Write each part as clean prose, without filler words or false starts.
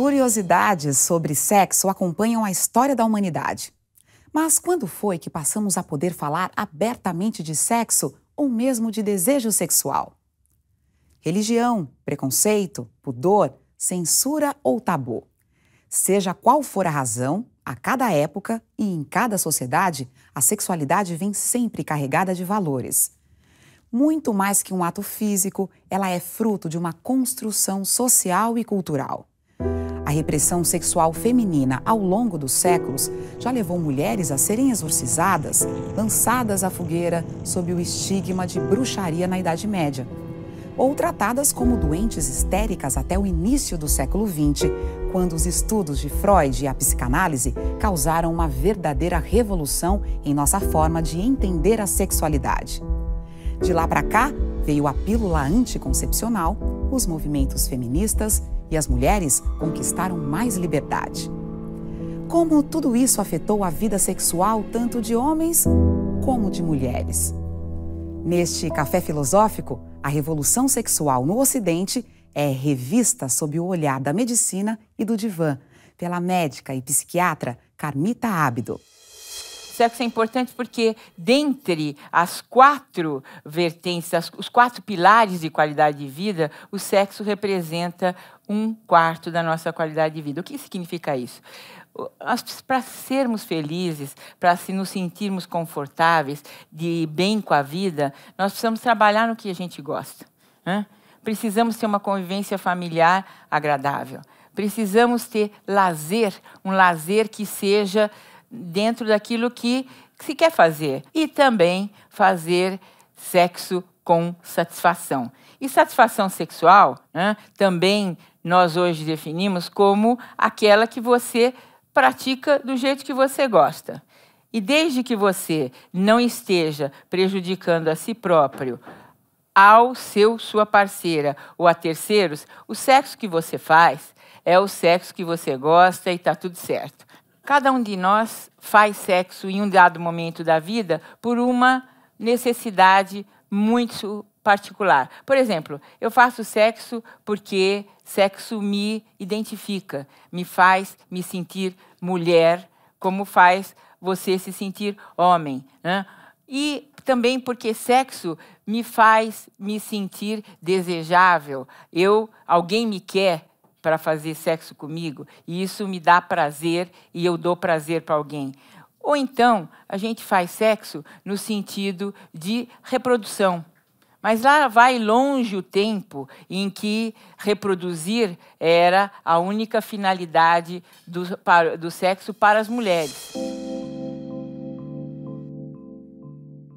Curiosidades sobre sexo acompanham a história da humanidade. Mas quando foi que passamos a poder falar abertamente de sexo ou mesmo de desejo sexual? Religião, preconceito, pudor, censura ou tabu. Seja qual for a razão, a cada época e em cada sociedade, a sexualidade vem sempre carregada de valores. Muito mais que um ato físico, ela é fruto de uma construção social e cultural. A repressão sexual feminina ao longo dos séculos já levou mulheres a serem exorcizadas, lançadas à fogueira sob o estigma de bruxaria na Idade Média, ou tratadas como doentes histéricas até o início do século XX, quando os estudos de Freud e a psicanálise causaram uma verdadeira revolução em nossa forma de entender a sexualidade. De lá para cá, veio a pílula anticoncepcional, os movimentos feministas e as mulheres conquistaram mais liberdade. Como tudo isso afetou a vida sexual tanto de homens como de mulheres? Neste Café Filosófico, a revolução sexual no Ocidente é revista sob o olhar da medicina e do divã, pela médica e psiquiatra Carmita Ábido. Sexo é importante porque, dentre as 4 vertentes, os 4 pilares de qualidade de vida, o sexo representa 1/4 da nossa qualidade de vida. O que significa isso? Para sermos felizes, para nos sentirmos confortáveis, de bem com a vida, nós precisamos trabalhar no que a gente gosta, né? Precisamos ter uma convivência familiar agradável. Precisamos ter lazer, um lazer que seja dentro daquilo que se quer fazer. E também fazer sexo com satisfação. E satisfação sexual, né, também nós hoje definimos como aquela que você pratica do jeito que você gosta. E desde que você não esteja prejudicando a si próprio, sua parceira ou a terceiros, o sexo que você faz é o sexo que você gosta e está tudo certo. Cada um de nós faz sexo em um dado momento da vida por uma necessidade muito particular. Por exemplo, eu faço sexo porque sexo me identifica, me faz me sentir mulher, como faz você se sentir homem, né? E também porque sexo me faz me sentir desejável. Alguém me quer para fazer sexo comigo, e isso me dá prazer e eu dou prazer para alguém. Ou então, a gente faz sexo no sentido de reprodução. Mas lá vai longe o tempo em que reproduzir era a única finalidade do sexo para as mulheres.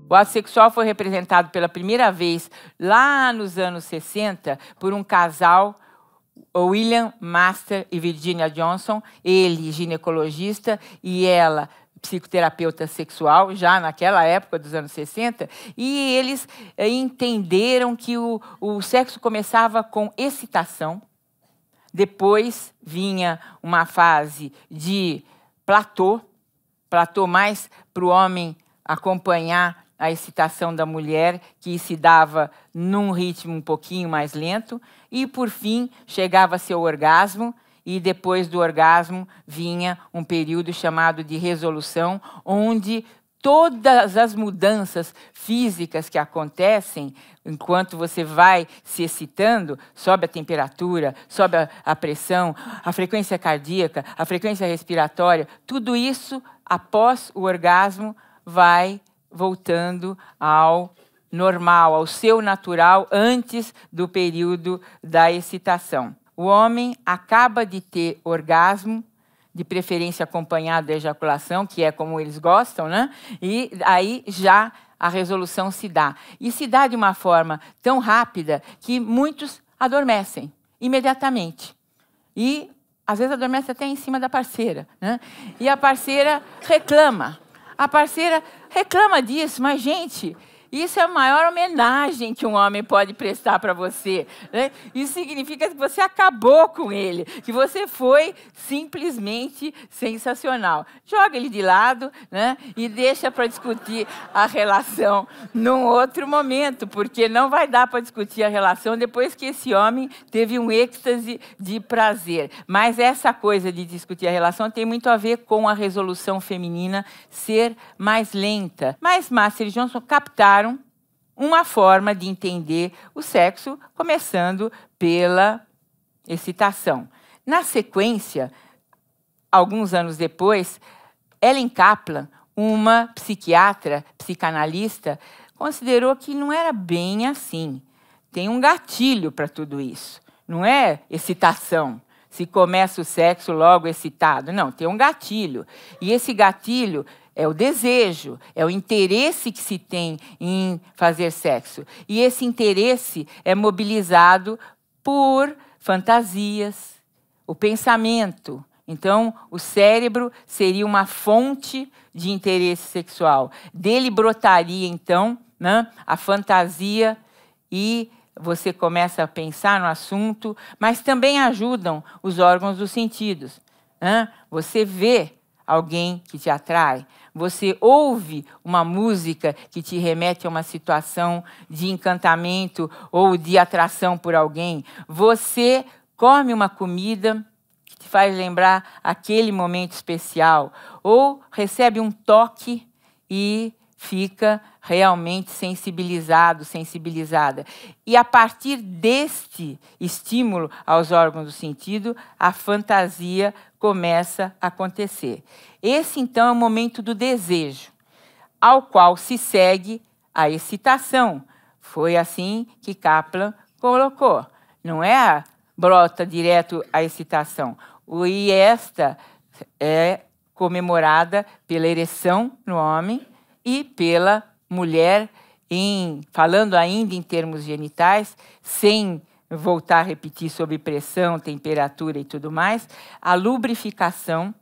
O ato sexual foi representado pela primeira vez lá nos anos 60 por um casal, William Master e Virginia Johnson, ele ginecologista e ela psicoterapeuta sexual, já naquela época dos anos 60, e eles entenderam que o sexo começava com excitação, depois vinha uma fase de platô mais para o homem acompanhar a excitação da mulher, que se dava num ritmo um pouquinho mais lento, e, por fim, chegava-se ao orgasmo, e depois do orgasmo vinha um período chamado de resolução, onde todas as mudanças físicas que acontecem enquanto você vai se excitando, sobe a temperatura, sobe a pressão, a frequência cardíaca, a frequência respiratória, tudo isso, após o orgasmo, vai voltando ao normal, ao seu natural, antes do período da excitação. O homem acaba de ter orgasmo, de preferência acompanhado da ejaculação, que é como eles gostam, né? E aí já a resolução se dá. E se dá de uma forma tão rápida que muitos adormecem imediatamente. E, às vezes, adormece até em cima da parceira, né? E a parceira reclama. A parceira reclama disso, mas, gente, Isso é a maior homenagem que um homem pode prestar para você, né? Isso significa que você acabou com ele, que você foi simplesmente sensacional. Joga ele de lado, né? E deixa para discutir a relação num outro momento, porque não vai dar para discutir a relação depois que esse homem teve um êxtase de prazer. Mas essa coisa de discutir a relação tem muito a ver com a resolução feminina ser mais lenta. Mas Master e Johnson captaram uma forma de entender o sexo, começando pela excitação. Na sequência, alguns anos depois, Ellen Kaplan, uma psiquiatra, psicanalista, considerou que não era bem assim. Tem um gatilho para tudo isso. Não é excitação. Se começa o sexo logo excitado. Não, tem um gatilho. E esse gatilho é o desejo, é o interesse que se tem em fazer sexo. E esse interesse é mobilizado por fantasias, o pensamento. Então, o cérebro seria uma fonte de interesse sexual. Dele brotaria, então, né, a fantasia e você começa a pensar no assunto, mas também ajudam os órgãos dos sentidos. Né? Você vê alguém que te atrai, você ouve uma música que te remete a uma situação de encantamento ou de atração por alguém, você come uma comida que te faz lembrar aquele momento especial, ou recebe um toque e fica realmente sensibilizado, sensibilizada. E, a partir deste estímulo aos órgãos do sentido, a fantasia começa a acontecer. Esse, então, é o momento do desejo, ao qual se segue a excitação. Foi assim que Kaplan colocou. Não é brota direto a excitação. E esta é comemorada pela ereção no homem e pela mulher, falando ainda em termos genitais, sem voltar a repetir sobre pressão, temperatura e tudo mais, a lubrificação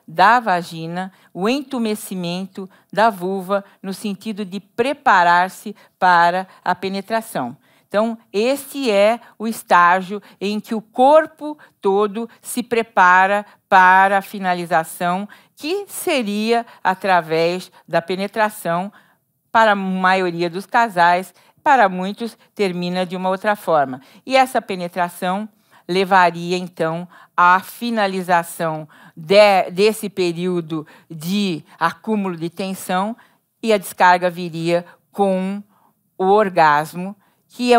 da vagina, o entumecimento da vulva, no sentido de preparar-se para a penetração. Então, este é o estágio em que o corpo todo se prepara para a finalização, que seria através da penetração. Para a maioria dos casais, para muitos, termina de uma outra forma. E essa penetração levaria, então, à finalização desse período de acúmulo de tensão, e a descarga viria com o orgasmo, que é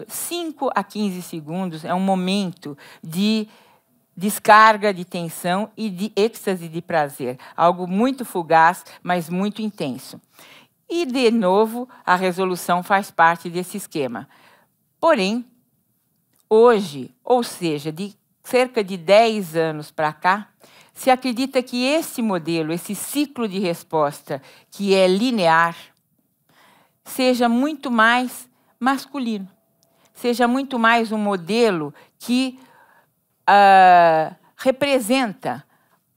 5 a 15 segundos, é um momento de descarga de tensão e de êxtase de prazer. Algo muito fugaz, mas muito intenso. E, de novo, a resolução faz parte desse esquema. Porém, hoje, ou seja, de cerca de 10 anos para cá, se acredita que esse modelo, esse ciclo de resposta, que é linear, seja muito mais masculino, seja muito mais um modelo que representa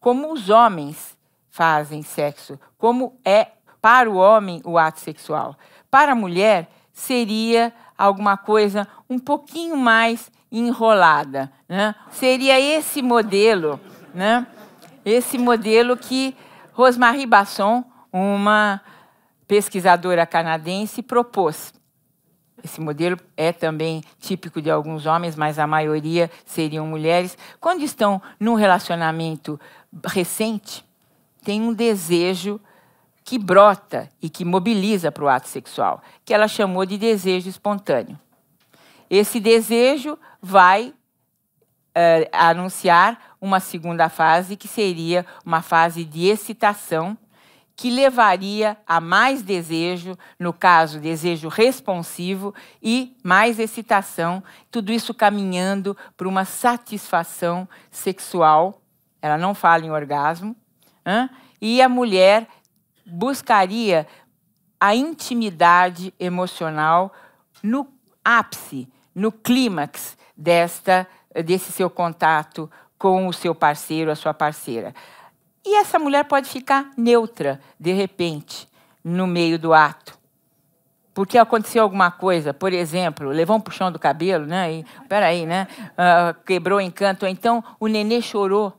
como os homens fazem sexo, como é para o homem o ato sexual. Para a mulher, seria alguma coisa um pouquinho mais enrolada, né? Seria esse modelo, né? Esse modelo que Rosemarie Basson, uma pesquisadora canadense, propôs. Esse modelo é também típico de alguns homens, mas a maioria seriam mulheres. Quando estão num relacionamento recente, tem um desejo que brota e que mobiliza para o ato sexual, que ela chamou de desejo espontâneo. Esse desejo vai anunciar uma segunda fase, que seria uma fase de excitação, que levaria a mais desejo, no caso, desejo responsivo, e mais excitação, tudo isso caminhando para uma satisfação sexual. Ela não fala em orgasmo, e a mulher buscaria a intimidade emocional no ápice, no clímax desse seu contato com o seu parceiro, a sua parceira. E essa mulher pode ficar neutra, de repente, no meio do ato. Porque aconteceu alguma coisa, por exemplo, levou um puxão do cabelo, né? E, peraí, né? Quebrou o encanto. Ou então o nenê chorou,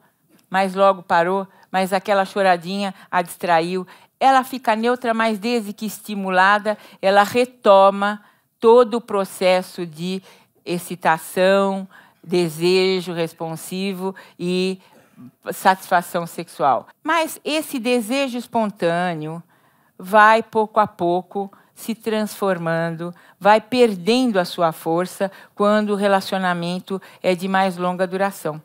mas logo parou, mas aquela choradinha a distraiu. Ela fica neutra, mas desde que estimulada, ela retoma todo o processo de excitação, desejo responsivo e satisfação sexual. Mas esse desejo espontâneo vai, pouco a pouco, se transformando, vai perdendo a sua força quando o relacionamento é de mais longa duração.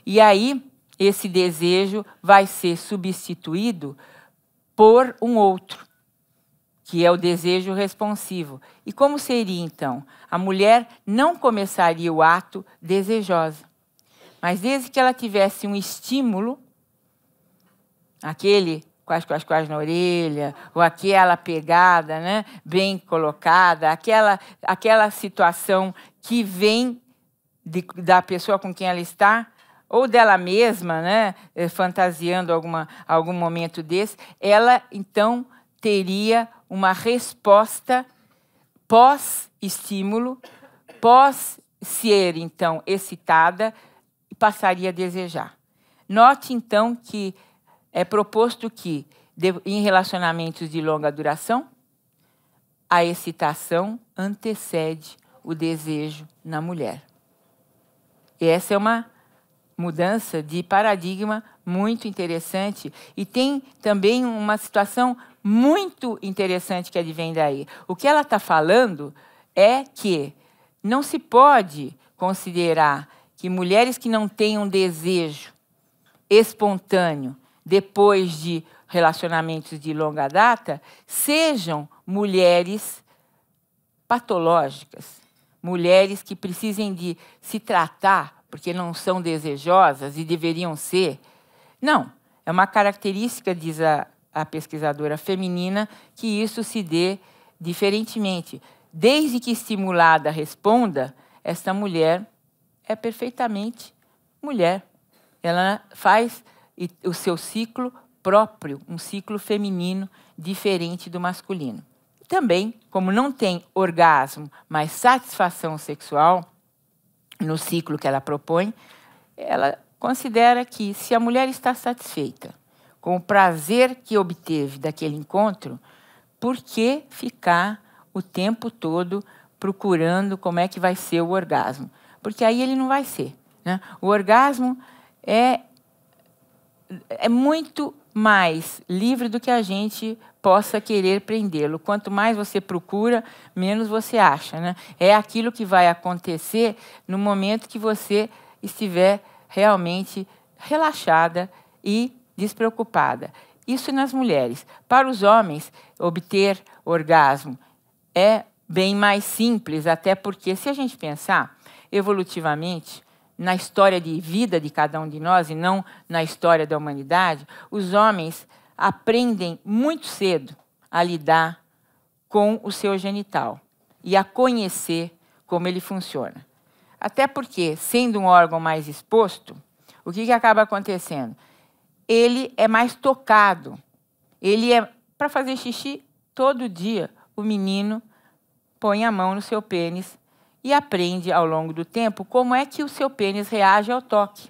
E aí, esse desejo vai ser substituído por um outro, que é o desejo responsivo. E como seria, então? A mulher não começaria o ato desejosa, mas desde que ela tivesse um estímulo, aquele quase na orelha, ou aquela pegada, né, bem colocada, aquela situação que vem da pessoa com quem ela está, ou dela mesma, né, fantasiando algum momento desse, ela, então, teria uma resposta pós-estímulo, pós-ser, então, excitada, e passaria a desejar. Note, então, que é proposto que, em relacionamentos de longa duração, a excitação antecede o desejo na mulher. E essa é uma mudança de paradigma muito interessante. E tem também uma situação muito interessante que advém daí. O que ela está falando é que não se pode considerar que mulheres que não tenham desejo espontâneo depois de relacionamentos de longa data, sejam mulheres patológicas, mulheres que precisem de se tratar porque não são desejosas e deveriam ser. Não, é uma característica, diz a pesquisadora feminina, que isso se dê diferentemente. Desde que estimulada responda, esta mulher é perfeitamente mulher. Ela faz o seu ciclo próprio, um ciclo feminino diferente do masculino. Também, como não tem orgasmo, mas satisfação sexual no ciclo que ela propõe, ela considera que se a mulher está satisfeita com o prazer que obteve daquele encontro, por que ficar o tempo todo procurando como é que vai ser o orgasmo? Porque aí ele não vai ser, né? O orgasmo é muito mais livre do que a gente possa querer prendê-lo. Quanto mais você procura, menos você acha, né? É aquilo que vai acontecer no momento que você estiver realmente relaxada e despreocupada. Isso nas mulheres. Para os homens, obter orgasmo é bem mais simples, até porque, se a gente pensar evolutivamente, na história de vida de cada um de nós, e não na história da humanidade, os homens aprendem muito cedo a lidar com o seu genital e a conhecer como ele funciona. Até porque, sendo um órgão mais exposto, o que acaba acontecendo? Ele é mais tocado. Ele é, para fazer xixi, todo dia o menino põe a mão no seu pênis e aprende, ao longo do tempo, como é que o seu pênis reage ao toque.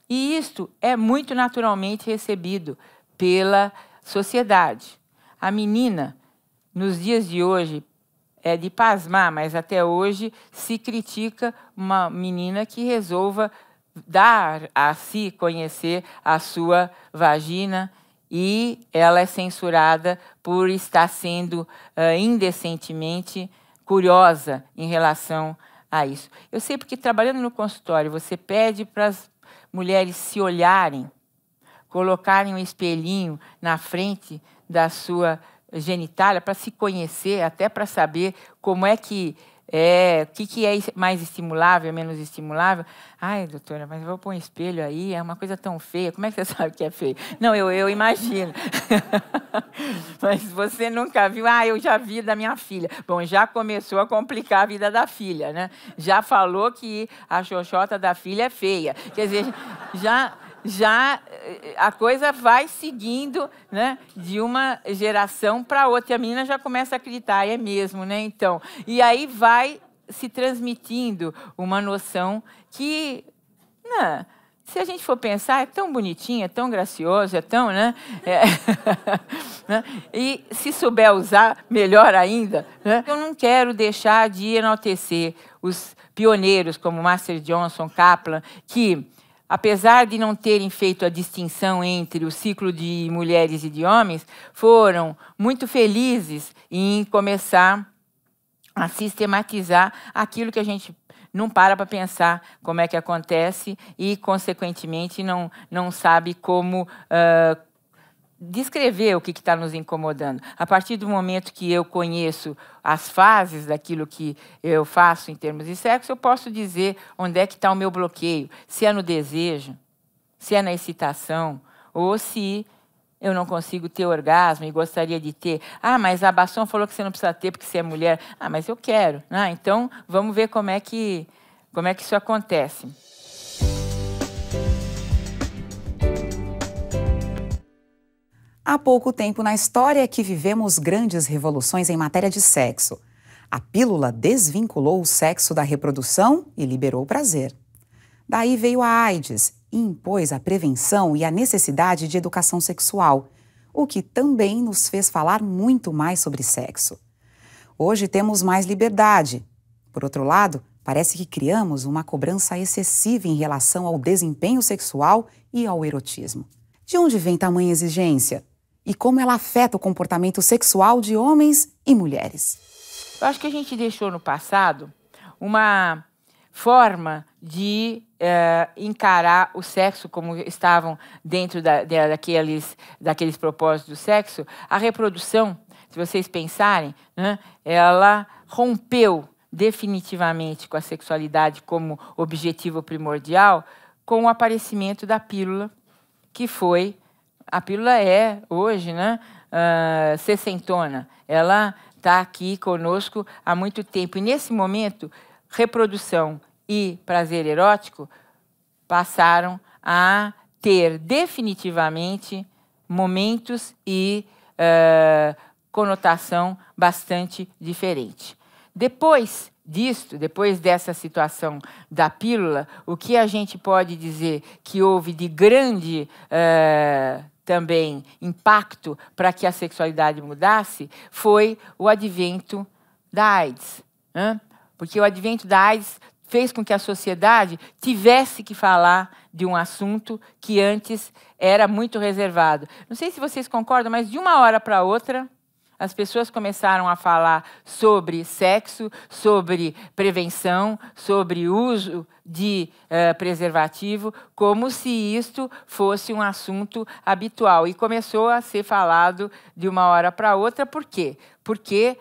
E isto é muito naturalmente recebido pela sociedade. A menina, nos dias de hoje, é de pasmar, mas até hoje se critica uma menina que resolva dar a si conhecer a sua vagina e ela é censurada por estar sendo indecentemente curiosa em relação a isso. Eu sei porque, trabalhando no consultório, você pede para as mulheres se olharem, colocarem um espelhinho na frente da sua genitália para se conhecer, até para saber como é que o que é mais estimulável, menos estimulável. Ai, doutora, mas eu vou pôr um espelho aí, é uma coisa tão feia. Como é que você sabe que é feio? Não, eu imagino. Mas você nunca viu? Ah, eu já vi da minha filha. Bom, já começou a complicar a vida da filha, né? Já falou que a xoxota da filha é feia. Quer dizer, já a coisa vai seguindo, né, de uma geração para outra. E a menina já começa a acreditar, é mesmo, né? Então, e aí vai se transmitindo uma noção que, né, se a gente for pensar, é tão bonitinha, é tão graciosa, é tão, né? Né? E se souber usar, melhor ainda. Né? Eu não quero deixar de enaltecer os pioneiros como Master Johnson, Kaplan, que, apesar de não terem feito a distinção entre o ciclo de mulheres e de homens, foram muito felizes em começar a sistematizar aquilo que a gente não para pensar como é que acontece e, consequentemente, não sabe como descrever o que está nos incomodando. A partir do momento que eu conheço as fases daquilo que eu faço em termos de sexo, eu posso dizer onde é que está o meu bloqueio, se é no desejo, se é na excitação, ou se eu não consigo ter orgasmo e gostaria de ter. Ah, mas a Basson falou que você não precisa ter porque você é mulher. Ah, mas eu quero. Ah, então, vamos ver como é que isso acontece. Há pouco tempo na história que vivemos grandes revoluções em matéria de sexo. A pílula desvinculou o sexo da reprodução e liberou o prazer. Daí veio a AIDS e impôs a prevenção e a necessidade de educação sexual, o que também nos fez falar muito mais sobre sexo. Hoje temos mais liberdade. Por outro lado, parece que criamos uma cobrança excessiva em relação ao desempenho sexual e ao erotismo. De onde vem tamanha exigência? E como ela afeta o comportamento sexual de homens e mulheres? Eu acho que a gente deixou no passado uma forma de encarar o sexo como estavam dentro daqueles propósitos do sexo. A reprodução, se vocês pensarem, né, ela rompeu definitivamente com a sexualidade como objetivo primordial com o aparecimento da pílula, que foi... A pílula é, hoje, né, sessentona. Ela está aqui conosco há muito tempo. E, nesse momento, reprodução e prazer erótico passaram a ter definitivamente momentos e conotação bastante diferente. Depois disto, depois dessa situação da pílula, o que a gente pode dizer que houve de grande também impacto para que a sexualidade mudasse foi o advento da AIDS, né? Porque o advento da AIDS fez com que a sociedade tivesse que falar de um assunto que antes era muito reservado. Não sei se vocês concordam, mas de uma hora para outra, as pessoas começaram a falar sobre sexo, sobre prevenção, sobre uso de preservativo, como se isto fosse um assunto habitual. E começou a ser falado de uma hora para outra. Por quê? Porque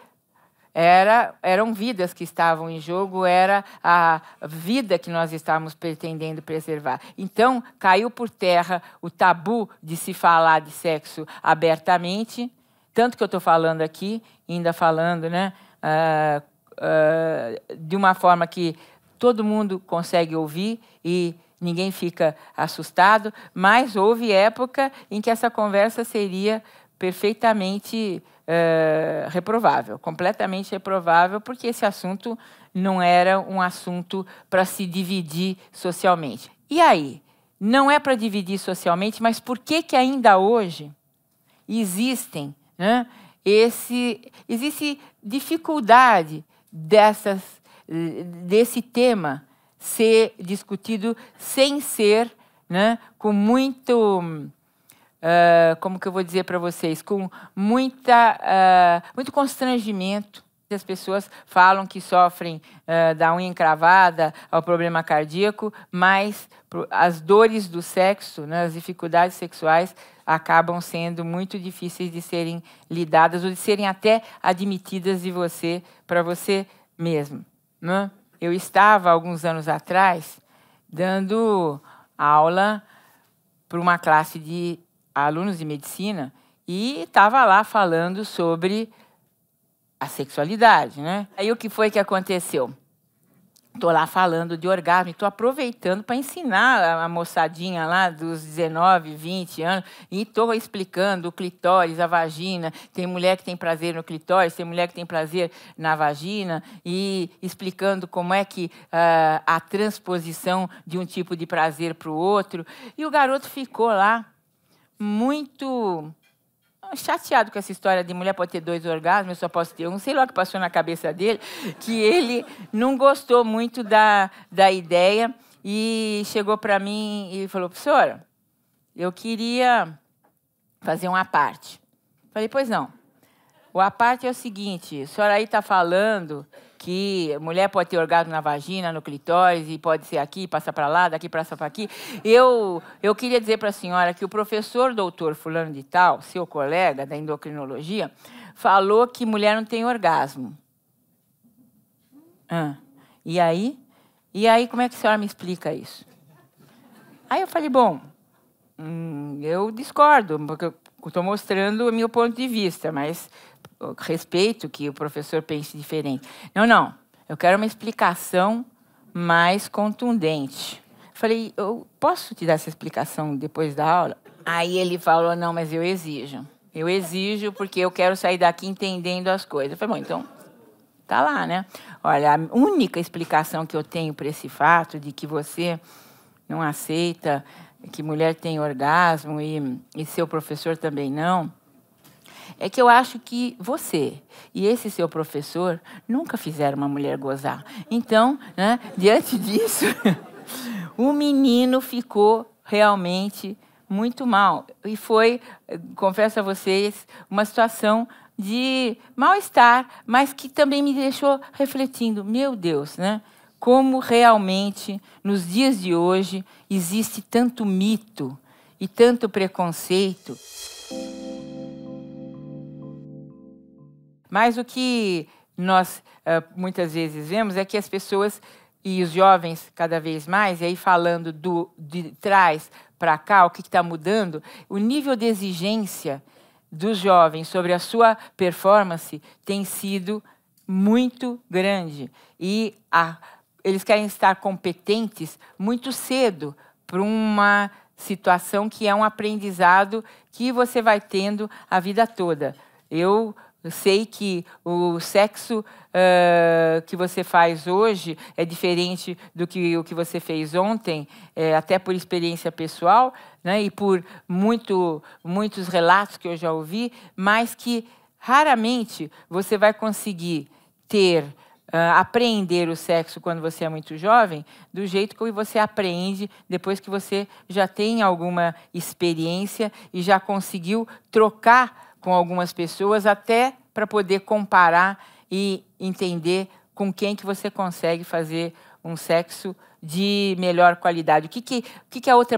eram vidas que estavam em jogo, era a vida que nós estávamos pretendendo preservar. Então, caiu por terra o tabu de se falar de sexo abertamente, tanto que eu estou falando aqui, ainda falando, né, de uma forma que todo mundo consegue ouvir e ninguém fica assustado, mas houve época em que essa conversa seria perfeitamente reprovável, completamente reprovável, porque esse assunto não era um assunto para se dividir socialmente. E aí? Não é para dividir socialmente, mas por que ainda hoje existe dificuldade desse tema ser discutido sem ser, né, com muito, como que eu vou dizer para vocês, com muito constrangimento. As pessoas falam que sofrem da unha encravada ao problema cardíaco, mas as dores do sexo, né, as dificuldades sexuais, acabam sendo muito difíceis de serem lidadas ou de serem até admitidas para você mesmo, né? Eu estava, alguns anos atrás, dando aula para uma classe de alunos de medicina e estava lá falando sobre a sexualidade, né? Aí o que foi que aconteceu? Estou lá falando de orgasmo, estou aproveitando para ensinar a moçadinha lá dos 19, 20 anos, e estou explicando o clitóris, a vagina. Tem mulher que tem prazer no clitóris, tem mulher que tem prazer na vagina, e explicando como é que a transposição de um tipo de prazer para o outro. E o garoto ficou lá muito chateado com essa história de mulher pode ter 2 orgasmos, eu só posso ter um. Sei lá o que passou na cabeça dele, que ele não gostou muito da ideia e chegou para mim e falou: professora, eu queria fazer uma à parte. Falei: pois não. O à parte é o seguinte, a senhora aí está falando que mulher pode ter orgasmo na vagina, no clitóris, e pode ser aqui, passa para lá, daqui passa para aqui. Eu queria dizer para a senhora que o professor doutor fulano de tal, seu colega da endocrinologia, falou que mulher não tem orgasmo. E aí? E aí, como é que a senhora me explica isso? Aí eu falei: bom, eu discordo, porque eu estou mostrando o meu ponto de vista, mas respeito que o professor pense diferente. Não, eu quero uma explicação mais contundente. Falei: eu posso te dar essa explicação depois da aula? Aí ele falou: não, mas eu exijo. Eu exijo porque eu quero sair daqui entendendo as coisas. Eu falei: bom, então tá lá, né? Olha, a única explicação que eu tenho para esse fato de que você não aceita que mulher tem orgasmo e seu professor também não, é que eu acho que você e esse seu professor nunca fizeram uma mulher gozar. Então, né, diante disso, o menino ficou realmente muito mal. E foi, confesso a vocês, uma situação de mal-estar, mas que também me deixou refletindo. Meu Deus, né? Como realmente, nos dias de hoje, existe tanto mito e tanto preconceito. Mas o que nós muitas vezes vemos é que as pessoas e os jovens cada vez mais, e aí falando de trás para cá, o que está mudando, o nível de exigência dos jovens sobre a sua performance tem sido muito grande. E eles querem estar competentes muito cedo para uma situação que é um aprendizado que você vai tendo a vida toda. Eu sei que o sexo que você faz hoje é diferente do que o que você fez ontem, até por experiência pessoal, né, e por muitos relatos que eu já ouvi, mas que raramente você vai conseguir aprender o sexo quando você é muito jovem, do jeito que você aprende depois que você já tem alguma experiência e já conseguiu trocar com algumas pessoas, até para poder comparar e entender com quem que você consegue fazer um sexo de melhor qualidade. O que a outra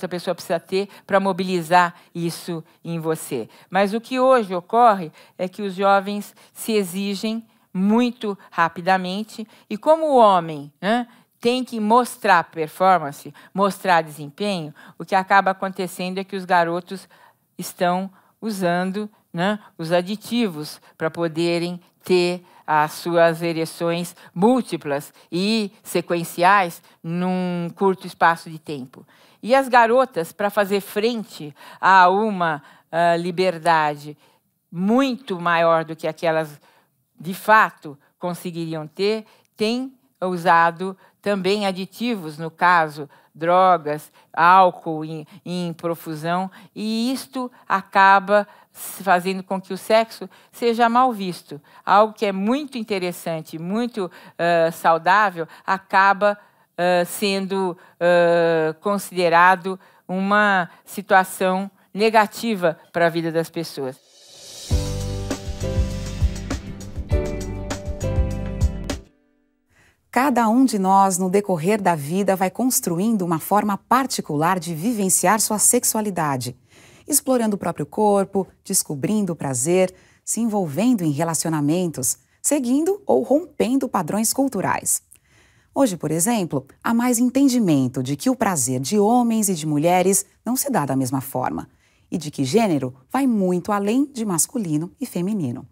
pessoa precisa ter para mobilizar isso em você. Mas o que hoje ocorre é que os jovens se exigem muito rapidamente, e como o homem, né, tem que mostrar performance, mostrar desempenho, o que acaba acontecendo é que os garotos estão usando, né, os aditivos para poderem ter as suas ereções múltiplas e sequenciais num curto espaço de tempo. E as garotas, para fazer frente a uma liberdade muito maior do que aquelas de fato conseguiriam ter, têm usado também aditivos, no caso, drogas, álcool em profusão, e isto acaba fazendo com que o sexo seja mal visto. Algo que é muito interessante, muito saudável, acaba sendo considerado uma situação negativa para a vida das pessoas. Cada um de nós, no decorrer da vida, vai construindo uma forma particular de vivenciar sua sexualidade, explorando o próprio corpo, descobrindo o prazer, se envolvendo em relacionamentos, seguindo ou rompendo padrões culturais. Hoje, por exemplo, há mais entendimento de que o prazer de homens e de mulheres não se dá da mesma forma, e de que gênero vai muito além de masculino e feminino.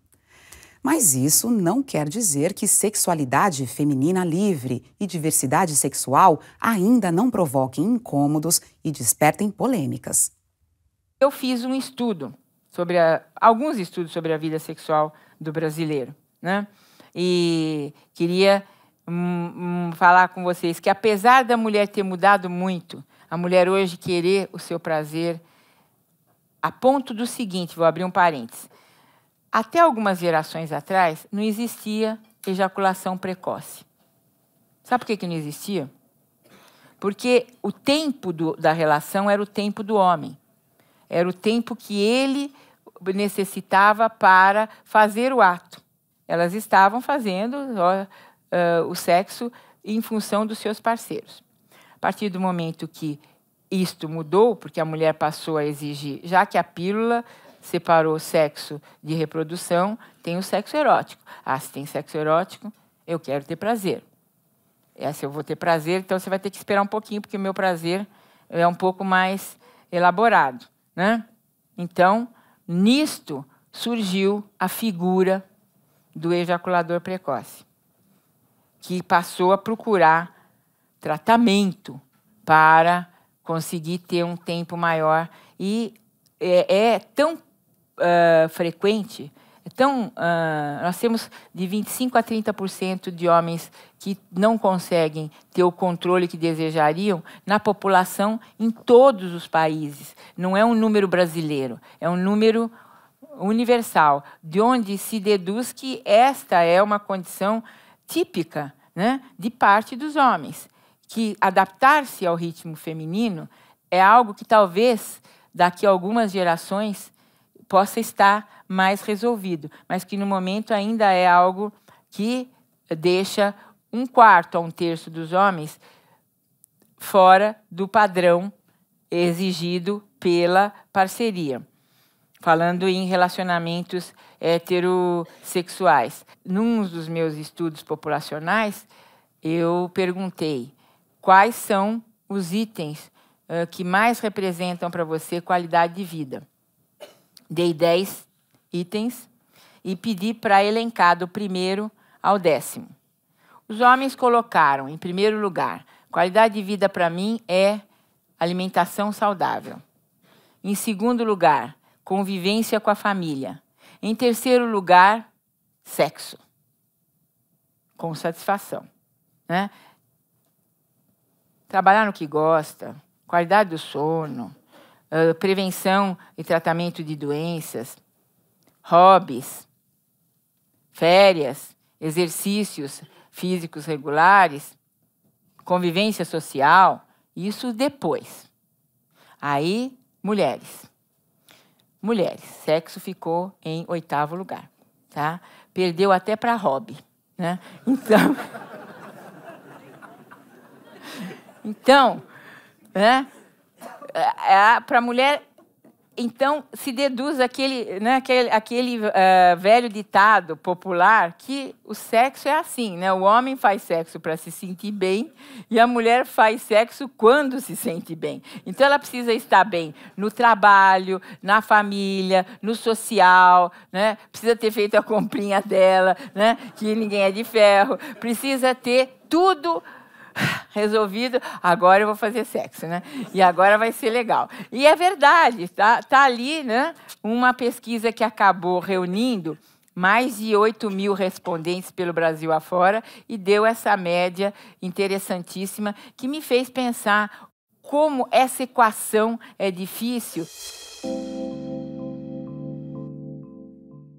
Mas isso não quer dizer que sexualidade feminina livre e diversidade sexual ainda não provoquem incômodos e despertem polêmicas. Eu fiz um estudo alguns estudos sobre a vida sexual do brasileiro, né? E queria falar com vocês que, apesar da mulher ter mudado muito, a mulher hoje querer o seu prazer, a ponto do seguinte, vou abrir um parênteses, até algumas gerações atrás não existia ejaculação precoce. Sabe por que não existia? Porque o tempo da relação era o tempo do homem. Era o tempo que ele necessitava para fazer o ato. Elas estavam fazendo o sexo em função dos seus parceiros. A partir do momento que isto mudou, porque a mulher passou a exigir, já que a pílula separou o sexo de reprodução, tem o sexo erótico. Ah, se tem sexo erótico, eu quero ter prazer. Se eu vou ter prazer, então você vai ter que esperar um pouquinho, porque o meu prazer é um pouco mais elaborado, né? Então, nisto surgiu a figura do ejaculador precoce, que passou a procurar tratamento para conseguir ter um tempo maior. E é tão frequente, nós temos de 25% a 30% de homens que não conseguem ter o controle que desejariam na população em todos os países. Não é um número brasileiro, é um número universal, de onde se deduz que esta é uma condição típica, né, de parte dos homens, que adaptar-se ao ritmo feminino é algo que talvez daqui a algumas gerações possa estar mais resolvido, mas que no momento ainda é algo que deixa 1/4 a 1/3 dos homens fora do padrão exigido pela parceria, falando em relacionamentos heterossexuais. Num dos meus estudos populacionais, eu perguntei quais são os itens que mais representam para você qualidade de vida. Dei 10 itens e pedi para elencar do primeiro ao 10º. Os homens colocaram, em primeiro lugar, qualidade de vida para mim é alimentação saudável. Em segundo lugar, convivência com a família. Em terceiro lugar, sexo. Com satisfação, né? Trabalhar no que gosta, qualidade do sono, prevenção e tratamento de doenças, hobbies, férias, exercícios físicos regulares, convivência social, isso depois. Aí, mulheres. Mulheres, sexo ficou em 8º lugar, tá? Perdeu até para hobby, né? Então, né? Para a mulher, então, se deduz aquele velho ditado popular que o sexo é assim, né? O homem faz sexo para se sentir bem e a mulher faz sexo quando se sente bem. Então, ela precisa estar bem no trabalho, na família, no social, né? Precisa ter feito a comprinha dela, né? Que ninguém é de ferro. Precisa ter tudo resolvido, agora eu vou fazer sexo, né? E agora vai ser legal. E é verdade, tá ali, né? Uma pesquisa que acabou reunindo mais de 8.000 respondentes pelo Brasil afora e deu essa média interessantíssima que me fez pensar como essa equação é difícil.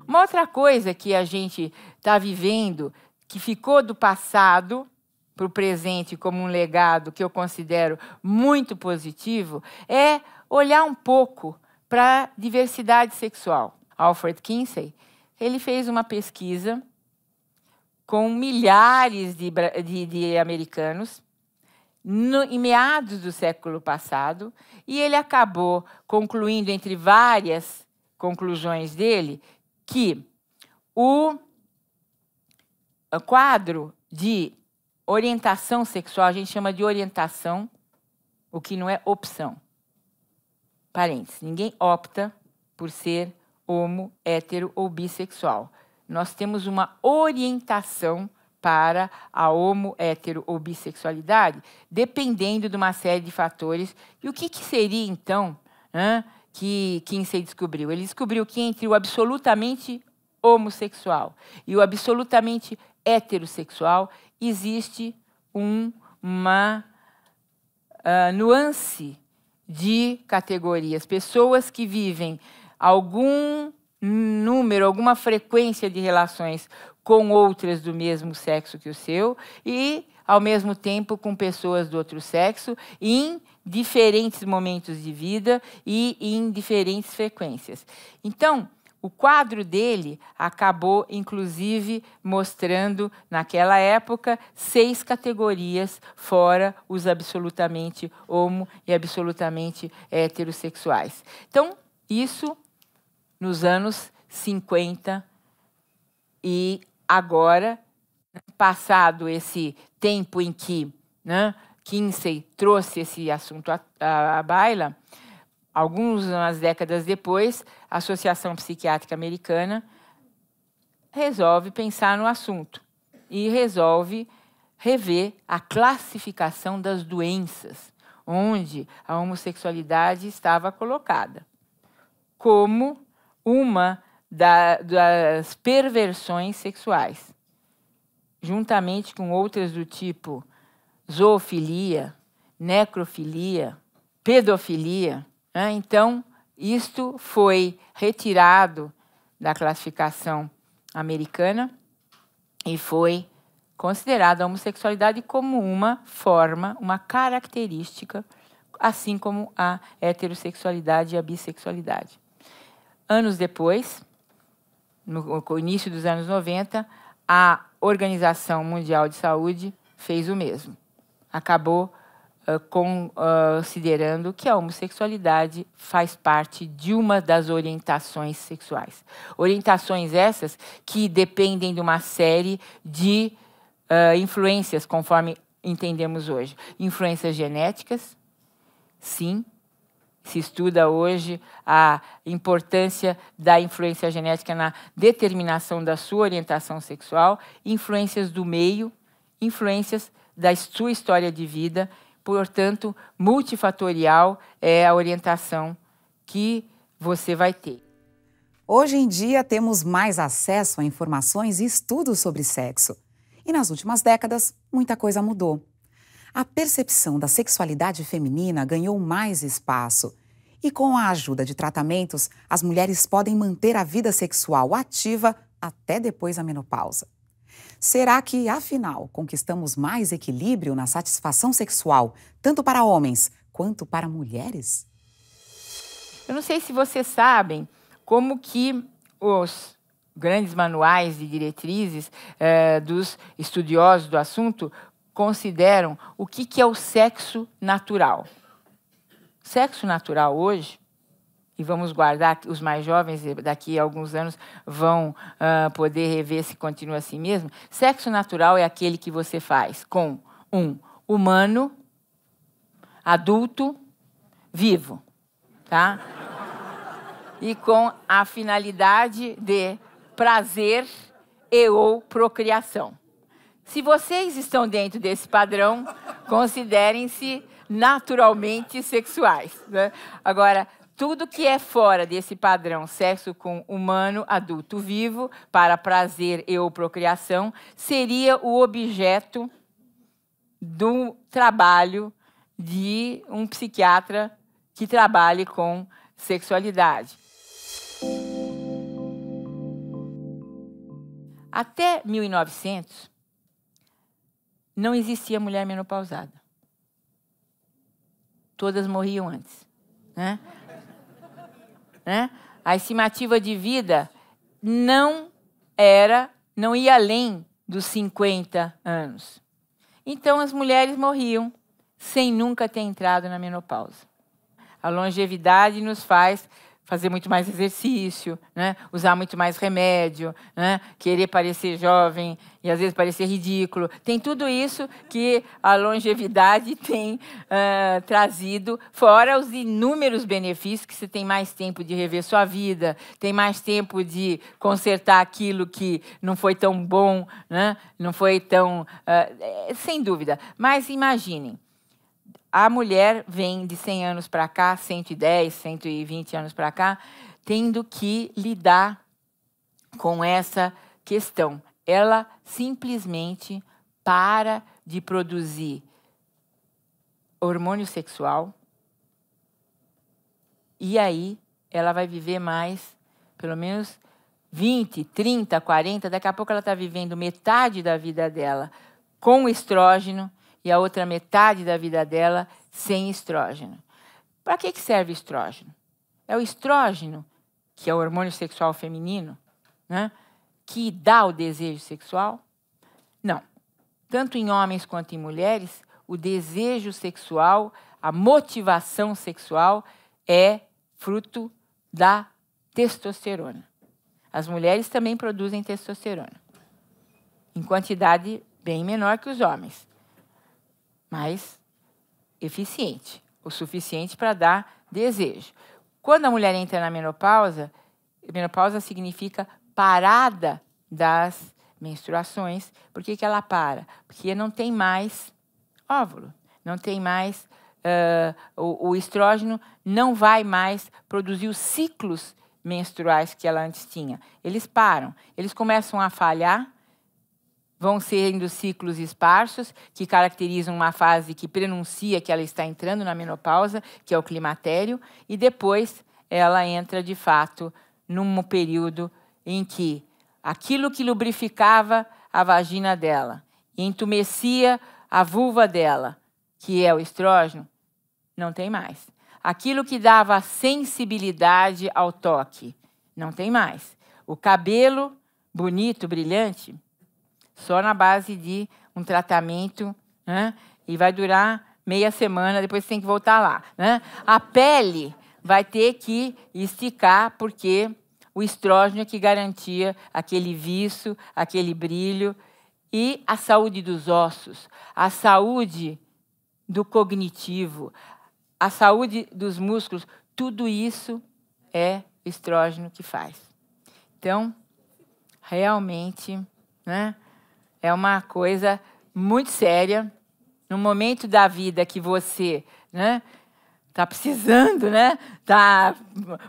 Uma outra coisa que a gente está vivendo, que ficou do passado para o presente como um legado que eu considero muito positivo, é olhar um pouco para a diversidade sexual. Alfred Kinsey, ele fez uma pesquisa com milhares de americanos em meados do século passado, e ele acabou concluindo, entre várias conclusões dele, que o quadro de orientação sexual, a gente chama de orientação, o que não é opção. Parênteses, ninguém opta por ser homo, hétero ou bissexual. nós temos uma orientação para a homo, hétero ou bissexualidade, dependendo de uma série de fatores. E o que seria, então, que Kinsey descobriu? Ele descobriu que entre o absolutamente homossexual e o absolutamente heterossexual existe uma nuance de categorias. Pessoas que vivem algum número, alguma frequência de relações com outras do mesmo sexo que o seu e, ao mesmo tempo, com pessoas do outro sexo em diferentes momentos de vida e em diferentes frequências. Então, o quadro dele acabou, inclusive, mostrando, naquela época, 6 categorias, fora os absolutamente homo e absolutamente heterossexuais. Então, isso nos anos 50 e agora, passado esse tempo em que Kinsey trouxe esse assunto à baila, algumas décadas depois, a Associação Psiquiátrica Americana resolve pensar no assunto e resolve rever a classificação das doenças, onde a homossexualidade estava colocada como uma das perversões sexuais, juntamente com outras do tipo zoofilia, necrofilia, pedofilia. Então, isto foi retirado da classificação americana e foi considerada a homossexualidade como uma forma, uma característica, assim como a heterossexualidade e a bissexualidade. Anos depois, no início dos anos 90, a Organização Mundial de Saúde fez o mesmo. Acabou considerando que a homossexualidade faz parte de uma das orientações sexuais. Orientações essas que dependem de uma série de influências, conforme entendemos hoje. Influências genéticas, sim. Se estuda hoje a importância da influência genética na determinação da sua orientação sexual, influências do meio, influências da sua história de vida. Portanto, multifatorial é a orientação que você vai ter. Hoje em dia, temos mais acesso a informações e estudos sobre sexo. E nas últimas décadas, muita coisa mudou. A percepção da sexualidade feminina ganhou mais espaço. E com a ajuda de tratamentos, as mulheres podem manter a vida sexual ativa até depois da menopausa. Será que, afinal, conquistamos mais equilíbrio na satisfação sexual, tanto para homens quanto para mulheres? Eu não sei se vocês sabem como que os grandes manuais de diretrizes dos estudiosos do assunto consideram o que é o sexo natural. Sexo natural hoje, e vamos guardar, os mais jovens daqui a alguns anos vão poder rever se continua assim mesmo. Sexo natural é aquele que você faz com um humano, adulto, vivo, tá? E com a finalidade de prazer e ou procriação. Se vocês estão dentro desse padrão, considerem-se naturalmente sexuais, né? Agora, tudo que é fora desse padrão, sexo com humano, adulto, vivo, para prazer e ou procriação, seria o objeto do trabalho de um psiquiatra que trabalhe com sexualidade. Até 1900, não existia mulher menopausada. Todas morriam antes, né? A estimativa de vida não ia além dos 50 anos. Então, as mulheres morriam sem nunca ter entrado na menopausa. A longevidade nos faz fazer muito mais exercício, né? Usar muito mais remédio, né? Querer parecer jovem e às vezes parecer ridículo. Tem tudo isso que a longevidade tem trazido, fora os inúmeros benefícios que você tem mais tempo de rever sua vida, tem mais tempo de consertar aquilo que não foi tão bom, né? Não foi tão... sem dúvida. Mas imaginem, a mulher vem de 100 anos para cá, 110, 120 anos para cá, tendo que lidar com essa questão. Ela simplesmente para de produzir hormônio sexual e aí ela vai viver mais, pelo menos 20, 30, 40, daqui a pouco ela está vivendo metade da vida dela com estrógeno, e a outra metade da vida dela sem estrógeno. Para que serve estrógeno? É o estrógeno, que é o hormônio sexual feminino, né, que dá o desejo sexual? Não. Tanto em homens quanto em mulheres, o desejo sexual, a motivação sexual é fruto da testosterona. As mulheres também produzem testosterona, em quantidade bem menor que os homens, mas eficiente, o suficiente para dar desejo. Quando a mulher entra na menopausa, menopausa significa parada das menstruações. Por que ela para? Porque não tem mais óvulo, não tem mais, o estrógeno não vai mais produzir os ciclos menstruais que ela antes tinha. Eles param, eles começam a falhar, vão sendo ciclos esparsos, que caracterizam uma fase que prenuncia que ela está entrando na menopausa, que é o climatério, e depois ela entra, de fato, num período em que aquilo que lubrificava a vagina dela e entumecia a vulva dela, que é o estrógeno, não tem mais. Aquilo que dava sensibilidade ao toque, não tem mais. O cabelo bonito, brilhante, só na base de um tratamento, né? E vai durar meia semana, depois você tem que voltar lá, né? A pele vai ter que esticar, porque o estrógeno é que garantia aquele viço, aquele brilho. E a saúde dos ossos, a saúde do cognitivo, a saúde dos músculos, tudo isso é o estrógeno que faz. Então, realmente, né? É uma coisa muito séria. No momento da vida que você, né, está precisando, né, está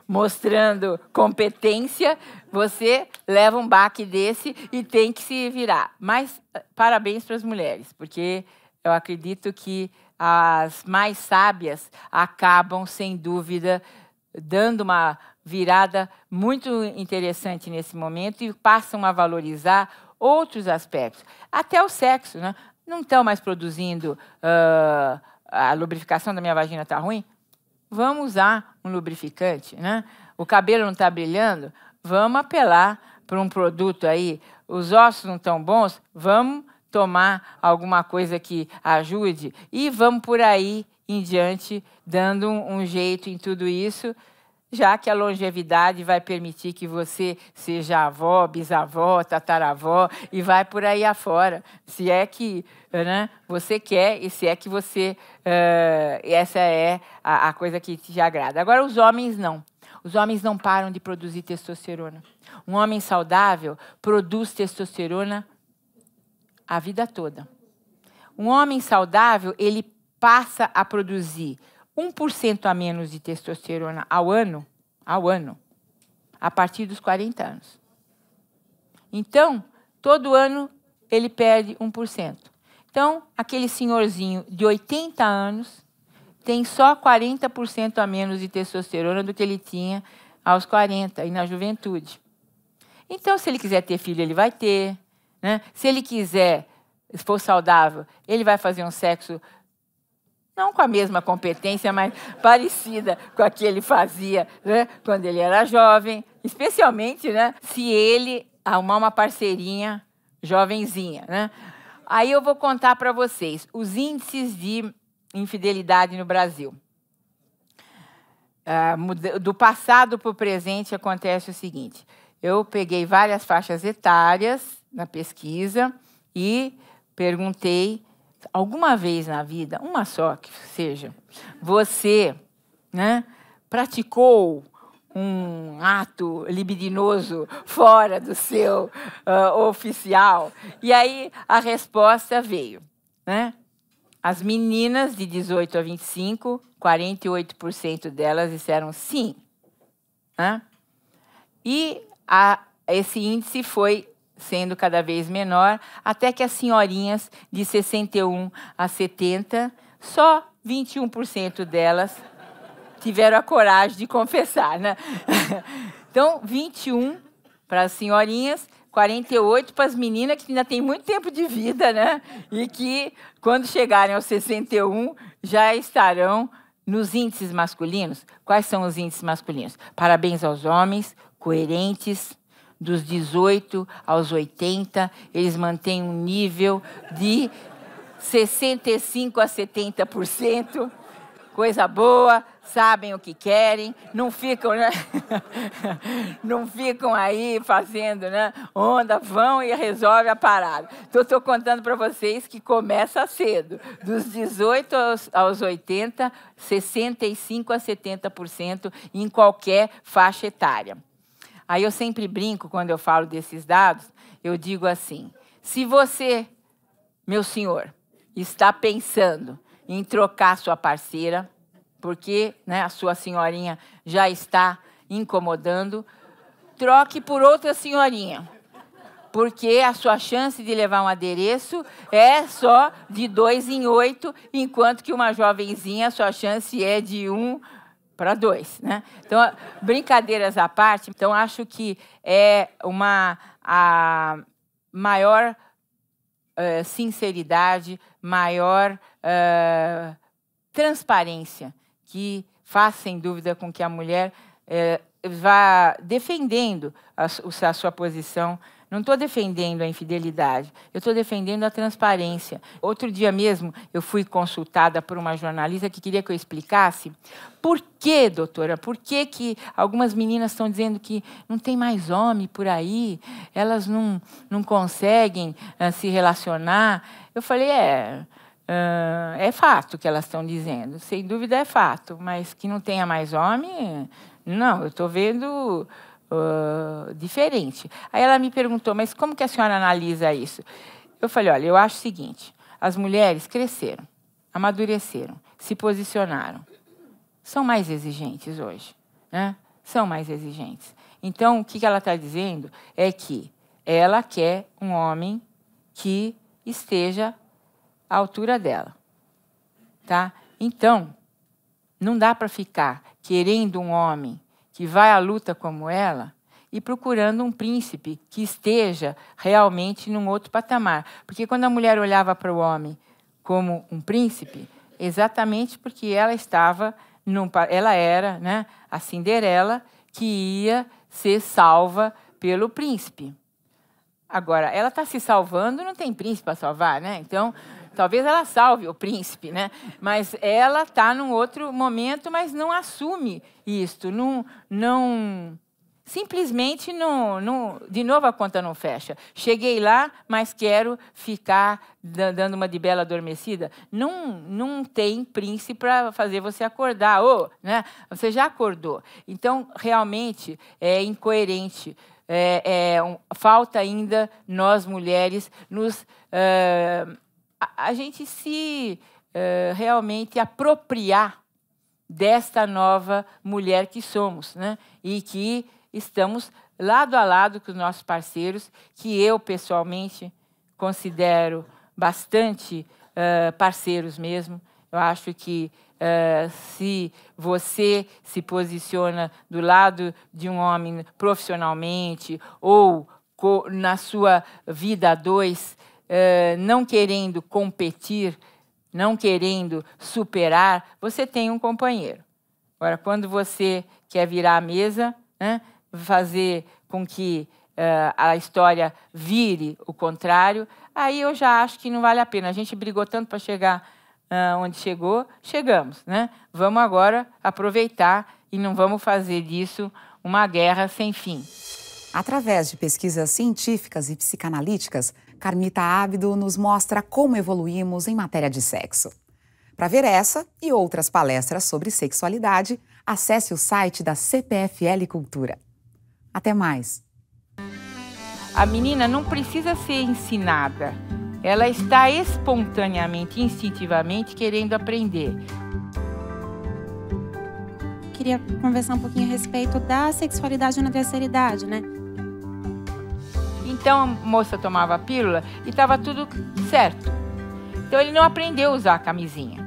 mostrando competência, você leva um baque desse e tem que se virar. Mas parabéns para as mulheres, porque eu acredito que as mais sábias acabam, sem dúvida, dando uma virada muito interessante nesse momento e passam a valorizar outros aspectos. Até o sexo, né? Não estão mais produzindo, a lubrificação da minha vagina está ruim? Vamos usar um lubrificante, né? O cabelo não está brilhando? Vamos apelar para um produto aí. Os ossos não estão bons? Vamos tomar alguma coisa que ajude e vamos por aí em diante, dando um jeito em tudo isso, já que a longevidade vai permitir que você seja avó, bisavó, tataravó e vai por aí afora, se é que, né, você quer e se é que você... essa é a coisa que te agrada. Agora, os homens não. Os homens não param de produzir testosterona. Um homem saudável produz testosterona a vida toda. Um homem saudável, ele passa a produzir 1% a menos de testosterona ao ano, a partir dos 40 anos. Então, todo ano ele perde 1%. Então, aquele senhorzinho de 80 anos tem só 40% a menos de testosterona do que ele tinha aos 40 e na juventude. Então, se ele quiser ter filho, ele vai ter, né? Se ele quiser, se for saudável, ele vai fazer um sexo não com a mesma competência, mas parecida com a que ele fazia, né, quando ele era jovem, especialmente, né, se ele arrumar uma parceirinha jovenzinha, né? Aí eu vou contar para vocês os índices de infidelidade no Brasil. do passado para o presente acontece o seguinte. Eu peguei várias faixas etárias na pesquisa e perguntei, alguma vez na vida, uma só que seja, você, né, praticou um ato libidinoso fora do seu oficial? E aí a resposta veio, né? As meninas de 18 a 25, 48% delas disseram sim, né? E esse índice foi sendo cada vez menor, até que as senhorinhas de 61 a 70, só 21% delas tiveram a coragem de confessar, né? Então, 21 para as senhorinhas, 48 para as meninas, que ainda têm muito tempo de vida, né? E que, quando chegarem aos 61, já estarão nos índices masculinos. Quais são os índices masculinos? Parabéns aos homens, coerentes, dos 18 aos 80, eles mantêm um nível de 65 a 70%, coisa boa, sabem o que querem, não ficam, né? Não ficam aí fazendo, né, onda, vão e resolve a parada. Então, estou contando para vocês que começa cedo. Dos 18 aos 80, 65 a 70% em qualquer faixa etária. Aí eu sempre brinco, quando eu falo desses dados, eu digo assim, se você, meu senhor, está pensando em trocar sua parceira, porque, né, a sua senhorinha já está incomodando, troque por outra senhorinha, porque a sua chance de levar um adereço é só de 2 em 8, enquanto que uma jovenzinha, a sua chance é de 1 para 2, né? Então, brincadeiras à parte, então acho que é a maior sinceridade, maior transparência que faz, sem dúvida, com que a mulher vá defendendo a sua posição. Não estou defendendo a infidelidade, eu estou defendendo a transparência. Outro dia mesmo, eu fui consultada por uma jornalista que queria que eu explicasse por que, doutora, por que algumas meninas estão dizendo que não tem mais homem por aí, elas não conseguem se relacionar. Eu falei, é fato que elas estão dizendo, sem dúvida é fato, mas que não tenha mais homem, não, eu estou vendo diferente. Aí ela me perguntou, mas como que a senhora analisa isso? Eu falei, olha, eu acho o seguinte, as mulheres cresceram, amadureceram, se posicionaram, são mais exigentes hoje, né? São mais exigentes. Então, o que ela está dizendo é que ela quer um homem que esteja à altura dela, tá? Então, não dá para ficar querendo um homem que vai à luta como ela e procurando um príncipe que esteja realmente num outro patamar. Porque quando a mulher olhava para o homem como um príncipe, exatamente porque ela estava, ela era, né, a Cinderela que ia ser salva pelo príncipe. Agora, ela está se salvando, não tem príncipe para salvar, né? Então, talvez ela salve o príncipe, né? Mas ela está num outro momento, mas não assume isto, simplesmente de novo a conta não fecha. Cheguei lá, mas quero ficar dando uma de bela adormecida. Não tem príncipe para fazer você acordar, né? Você já acordou. Então, realmente, é incoerente. Falta ainda nós, mulheres, a gente se realmente apropriar desta nova mulher que somos, né? E que estamos lado a lado com os nossos parceiros, que eu, pessoalmente, considero bastante parceiros mesmo. Eu acho que se você se posiciona do lado de um homem profissionalmente ou na sua vida a dois, não querendo competir, não querendo superar, você tem um companheiro. Agora, quando você quer virar a mesa, né, fazer com que a história vire o contrário, aí eu já acho que não vale a pena. A gente brigou tanto para chegar onde chegou, chegamos, né? Vamos agora aproveitar e não vamos fazer disso uma guerra sem fim. Através de pesquisas científicas e psicanalíticas, Carmita Ábido nos mostra como evoluímos em matéria de sexo. Para ver essa e outras palestras sobre sexualidade, acesse o site da CPFL Cultura. Até mais! A menina não precisa ser ensinada. Ela está espontaneamente, instintivamente querendo aprender. Queria conversar um pouquinho a respeito da sexualidade na terceira idade, né? Então a moça tomava a pílula e estava tudo certo. Então ele não aprendeu a usar a camisinha.